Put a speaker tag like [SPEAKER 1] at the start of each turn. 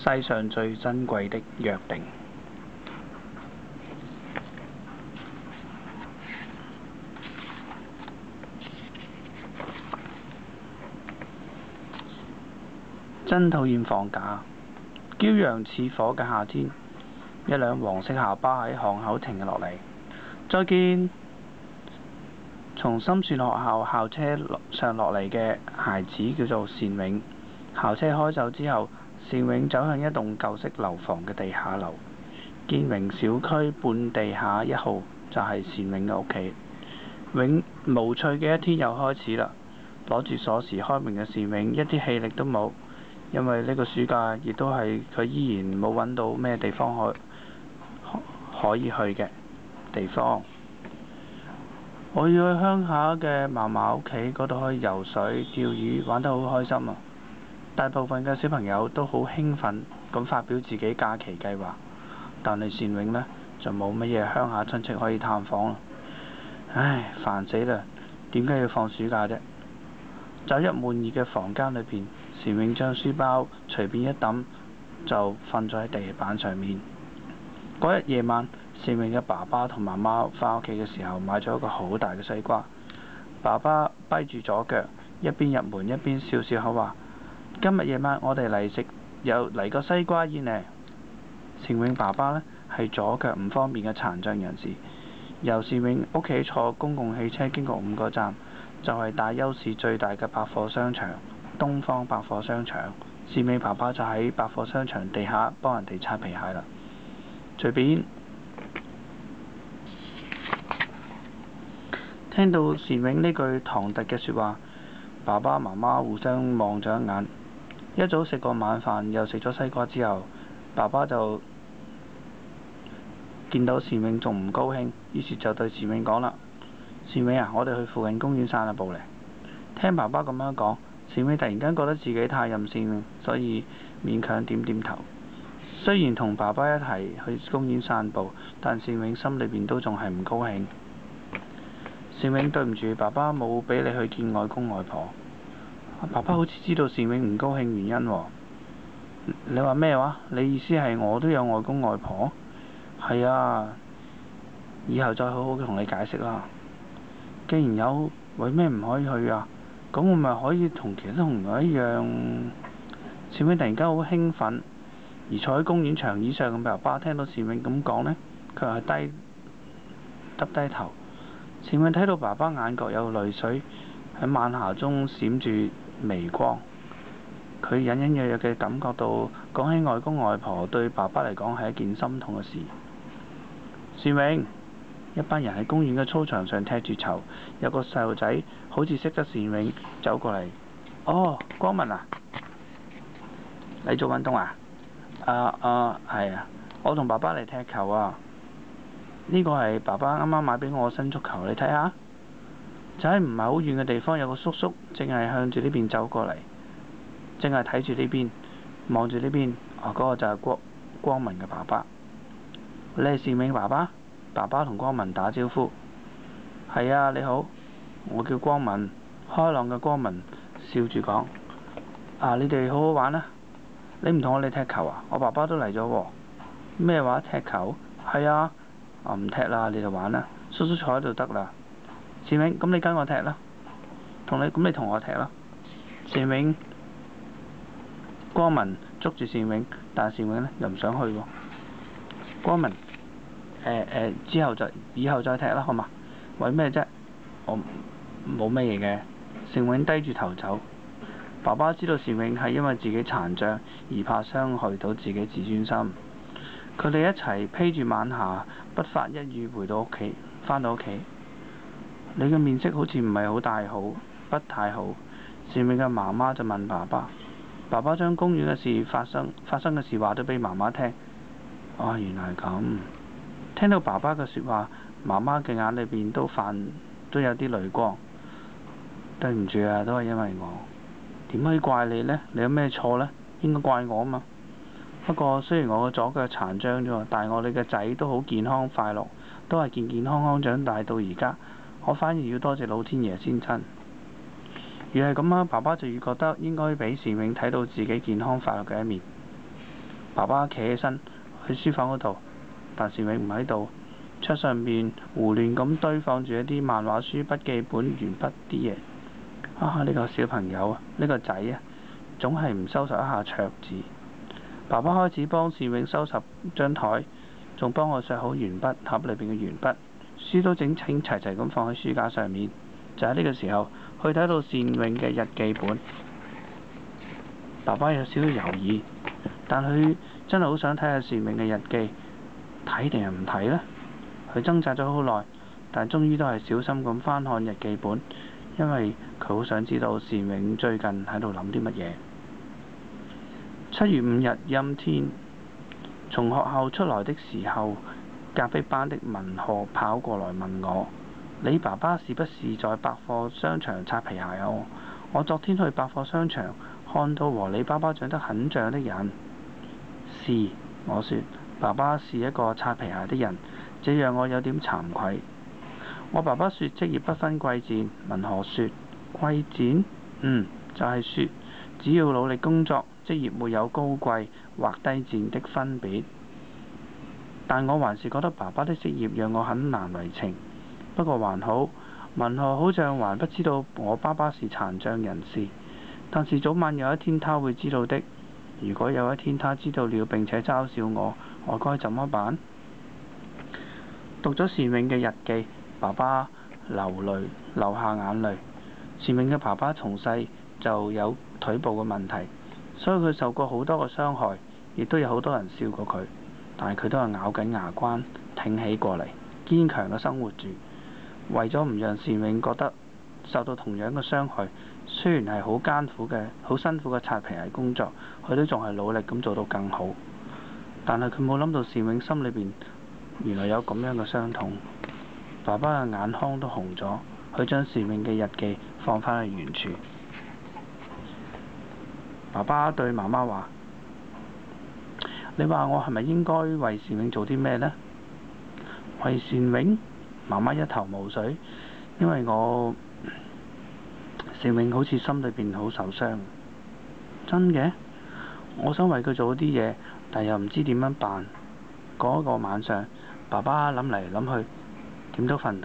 [SPEAKER 1] 世上最珍貴的約定。真討厭放假。驕陽似火嘅夏天，一輛黃色校巴喺巷口停落嚟。再見！從深船學校校車上落嚟嘅孩子叫做單永。校車開走之後，單永走向一棟舊式樓房嘅地下樓。建榮小區半地下1號就係單永嘅屋企。無趣嘅一天又開始啦！攞住鎖匙開門嘅單永一啲氣力都冇，因為呢個暑假亦都係佢依然冇揾到咩地方可以去嘅地方。我要去鄉下嘅嫲嫲屋企嗰度可以游水、釣魚，玩得好開心啊！大部分嘅小朋友都好興奮咁發表自己假期計劃，但係單永呢，就冇乜嘢鄉下親戚可以探訪啦。唉，煩死啦！點解要放暑假啫？走入悶熱嘅房間裏邊，單永將書包隨便一抌就瞓咗喺地板上面。嗰日夜晚，單永嘅爸爸同媽媽返屋企嘅時候，買咗一個好大嘅西瓜。爸爸跛住左腳，一邊入門一邊笑笑口話：今日夜晚我哋嚟個西瓜宴呢。單永爸爸呢係左腳唔方便嘅殘障人士，由單永屋企坐公共汽車經過5個站，就係大邱市最大嘅百貨商場東方百貨商場。單永爸爸就喺百貨商場地下幫人哋擦皮鞋啦。隨便。聽到單永呢句唐突嘅説話，爸爸媽媽互相望咗一眼。一早食過晚飯，又食咗西瓜之後，爸爸就見到單永仲唔高興，於是就對單永講啦：單永啊，我哋去附近公園散下步嚟。聽爸爸咁樣講，單永突然間覺得自己太任性，所以勉強點點頭。雖然同爸爸一齊去公園散步，但單永心裏邊都仲係唔高興。單永，對唔住，爸爸冇俾你去見外公外婆。爸爸好似知道單永唔高興原因喎。你話咩話？你意思係我都有外公外婆？係啊，以後再好好同你解釋啦。既然有，為咩唔可以去啊？咁我咪可以同其他同學一樣。單永突然間好興奮，而坐喺公園長椅上嘅爸爸聽到單永咁講呢，佢係耷低頭。單永睇到爸爸眼角有淚水喺晚霞中閃住微光，佢隱隱約約嘅感覺到講起外公外婆對爸爸嚟講係一件心痛嘅事。單永，一班人喺公園嘅操場上踢住球，有個細路仔好似識得單永走過嚟。哦，光文啊，你做運動啊？係啊，我同爸爸嚟踢球啊。呢個係爸爸啱啱買俾我嘅新足球，你睇下。就喺唔係好遠嘅地方，有個叔叔正係向住呢邊走過嚟，正係睇住呢邊，望住呢邊。嗰個就係光文嘅爸爸。你係單永爸爸？爸爸同光文打招呼。係啊，你好，我叫光文。開朗嘅光文笑住講：你哋好好玩啊！你唔同我哋踢球啊？我爸爸都嚟咗喎。咩話？踢球？係啊。唔踢啦，你就玩啦。叔叔坐喺度得啦。單永，咁你跟我踢啦。咁你同我踢啦。單永，光文捉住單永，但係單永呢又唔想去喎。光文，以後再踢啦，好嘛？為咩啫？我冇乜嘢嘅。單永低住頭走。爸爸知道單永係因為自己殘障而怕傷害到自己自尊心。佢哋一齊披住晚霞，不發一語返到屋企。你嘅面色好似唔係不太好。單永嘅媽媽就問爸爸，爸爸將公園嘅事發生嘅事話咗俾媽媽聽。原來係咁。聽到爸爸嘅説話，媽媽嘅眼裏邊都有啲淚光。對唔住啊，都係因為我。點可以怪你呢？你有咩錯呢？應該怪我啊嘛。不過雖然我嘅左腳殘障咗，但係我哋嘅仔都好健康快樂，都係健健康康長大到而家。我反而要多謝老天爺先親。越係咁啊，爸爸就越覺得應該俾單永睇到自己健康快樂嘅一面。爸爸企起身去書房嗰度，但善永唔喺度。桌上面胡亂咁堆放住一啲漫畫書、筆記本、鉛筆啲嘢。呢個小朋友啊，呢個仔啊，總係唔收拾一下桌子。爸爸開始幫善永收拾張台，仲幫我削好鉛筆盒裏邊嘅鉛筆，書都整整齊齊咁放喺書架上面。就喺呢個時候，去睇到善永嘅日記本。爸爸有少少猶豫，但佢真係好想睇下善永嘅日記，睇定係唔睇呢？佢掙扎咗好耐，但終於都係小心咁翻看日記本，因為佢好想知道善永最近喺度諗啲乜嘢。7月5日陰天，從學校出來的時候，隔壁班的文賀跑過來問我：你爸爸是不是在百貨商場擦皮鞋啊？我昨天去百貨商場，看到和你爸爸長得很像的人。是，我說，爸爸是一個擦皮鞋的人，這讓我有點慚愧。我爸爸說職業不分貴賤，文賀說貴賤？就係說只要努力工作，職業沒有高貴或低賤的分別。但我還是覺得爸爸的職業讓我很難為情。不過還好，文賀好像還不知道我爸爸是殘障人士，但是早晚有一天他會知道的。如果有一天他知道了並且嘲笑我該怎麼辦？讀咗善永嘅日記，爸爸流下眼淚。善永嘅爸爸從細就有腿部嘅問題，所以佢受過好多個傷害，亦都有好多人笑過佢，但係佢都係咬緊牙關挺起過嚟，堅強嘅生活住。為咗唔讓善永覺得受到同樣嘅傷害，雖然係好辛苦嘅擦皮鞋工作，佢都仲係努力咁做到更好。但係佢冇諗到善永心裏邊原來有咁樣嘅傷痛。爸爸嘅眼眶都紅咗，佢將善永嘅日記放返去原處。爸爸對媽媽話：你話我係咪應該為善永做啲咩呢？為善永？媽媽一頭霧水，因為善永好似心裏邊好受傷。真嘅？我想為佢做啲嘢，但又唔知點樣辦。嗰個晚上，爸爸諗嚟諗去，點都瞓唔到。